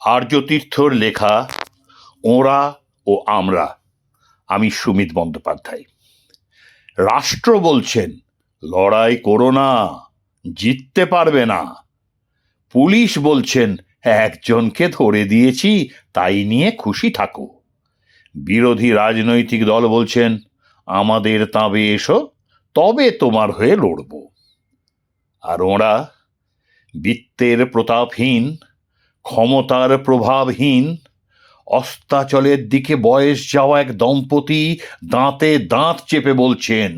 আর্যতীর্থর লেখা ওঁরা ও আমরা। আমি সুমিত বন্দ্যোপাধ্যায়। রাষ্ট্র বলছেন লড়াই করো না, জিততে পারবে না। পুলিশ বলছেন একজনকে ধরে দিয়েছি, তাই নিয়ে খুশি থাকো। বিরোধী রাজনৈতিক দল বলছেন আমাদের তাঁবে এসো, তবে তোমার হয়ে লড়ব। আর ওঁরা বিত্তের প্রতাপহীন, ক্ষমতার প্রভাবহীন, অস্তাচলের দিকে বয়স যাওয়া এক দম্পতি দাঁতে দাঁত চেপে বলছেন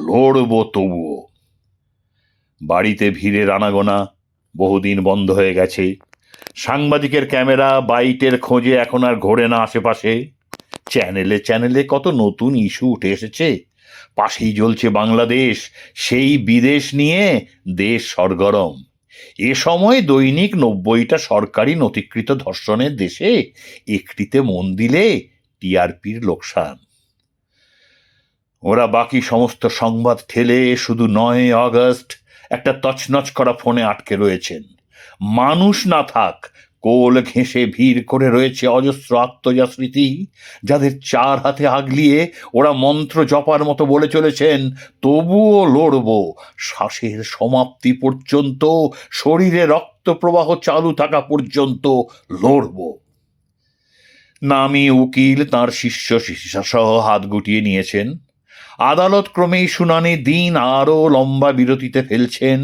লড়ব তবুও। বাড়িতে ভিড়ের আনাগোনা বহুদিন বন্ধ হয়ে গেছে। সাংবাদিকের ক্যামেরা বাইটের খোঁজে এখন আর ঘোরে না আশেপাশে। চ্যানেলে চ্যানেলে কত নতুন ইস্যু উঠে এসেছে। পাশেই জ্বলছে বাংলাদেশ, সেই বিদেশ নিয়ে দেশ সরগরম। এ সময় দৈনিক 90টা সরকারি নথিকৃত ধর্ষণের দেশে একটিতে মন দিলে টিআরপির লোকসান। ওরা বাকি সমস্ত সংবাদ ঠেলে শুধু 9 আগস্ট একটা তছনছ করা ফোনে আটকে রয়েছেন। মানুষ না থাক, কোল ঘেঁষে ভিড় করে রয়েছে অজস্র আত্মজা স্মৃতি, যাদের 4 হাতে আগলিয়ে ওরা মন্ত্র জপার মতো বলে চলেছেন তবুও লড়ব, শ্বাসের সমাপ্তি পর্যন্ত, শরীরে রক্ত প্রবাহ চালু থাকা পর্যন্ত লড়ব। নামি উকিল তাঁর শিষ্য সহ হাত গুটিয়ে নিয়েছেন। আদালত ক্রমেই শুনানি দিন আরও লম্বা বিরতিতে ফেলছেন।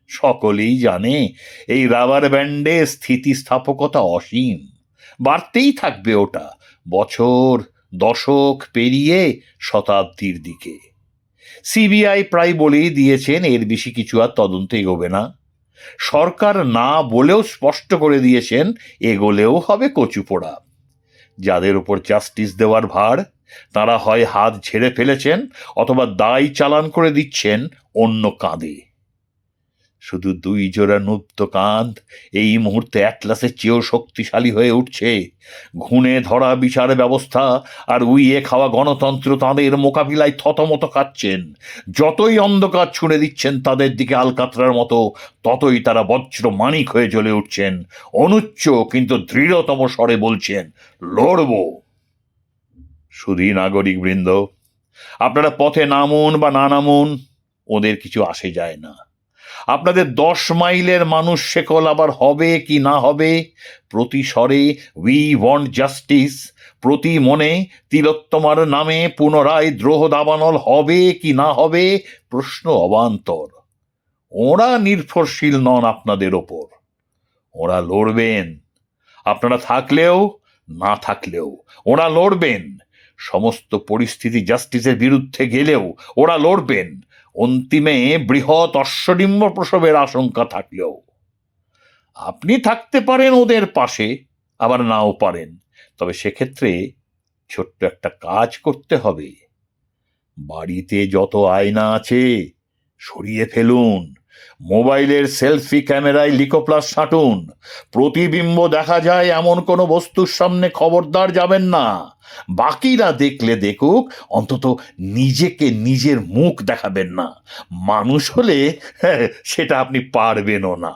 সকলেই জানে এই রাবার ব্যান্ডে স্থিতিস্থাপকতা অসীম, বাড়তেই থাকবে ওটা বছর দশক পেরিয়ে শতাব্দীর দিকে। সিবিআই প্রায় বলেই দিয়েছেন এর বেশি কিছু আর তদন্ত এগোবে না। সরকার না বলেও স্পষ্ট করে দিয়েছেন এগোলেও হবে কচুপোড়া। যাদের উপর জাস্টিস দেওয়ার ভার, তারা হয় হাত ঝেড়ে ফেলেছেন অথবা দায় চালান করে দিচ্ছেন অন্য কাঁধে। শুধু 2 জোড়া নুব্ধ কাঁধ এই মুহূর্তে অ্যাটলাসের চেয়েও শক্তিশালী হয়ে উঠছে। ঘুণে ধরা বিচার ব্যবস্থা আর উইয়ে খাওয়া গণতন্ত্র তাঁদের মোকাবিলায় থতমত খাচ্ছেন। যতই অন্ধকার ছুঁড়ে দিচ্ছেন তাদের দিকে আলকাতরার মতো, ততই তারা বজ্র মানিক হয়ে জ্বলে উঠছেন। অনুচ্চ কিন্তু দৃঢ়তম স্বরে বলছেন লড়ব। শুধুই নাগরিক বৃন্দ, আপনারা পথে নামুন বা না নামুন, ওদের কিছু আসে যায় না। আপনাদের 10 মাইলের মানুষ শেকল আবার হবে কি না হবে, প্রতি স্বরে উই ওয়ান্ট জাস্টিস, প্রতি মনে তিলোত্তমার নামে পুনরায় দ্রোহ দাবানল হবে কি না হবে, প্রশ্ন অবান্তর। ওরা নির্ভরশীল নন আপনাদের ওপর। ওরা লড়বেন, আপনারা থাকলেও না থাকলেও ওরা লড়বেন। সমস্ত পরিস্থিতি জাস্টিসের বিরুদ্ধে গেলেও ওরা লড়বেন, অন্তিমে বৃহৎ অশ্বডিম্ব প্রসবের আশঙ্কা থাকলেও। আপনি থাকতে পারেন ওদের পাশে, আবার নাও পারেন, তবে সেক্ষেত্রে ছোট্ট একটা কাজ করতে হবে। বাড়িতে যত আয়না আছে সরিয়ে ফেলুন, মোবাইলের সেলফি ক্যামেরায় লিকোপ্লাস ছাঁটুন। প্রতিবিম্ব দেখা যায় এমন কোনো বস্তুর সামনে খবরদার যাবেন না। বাকিরা দেখলে দেখুক, অন্তত নিজেকে নিজের মুখ দেখাবেন না। মানুষ হলে সেটা আপনি পারবেনও না।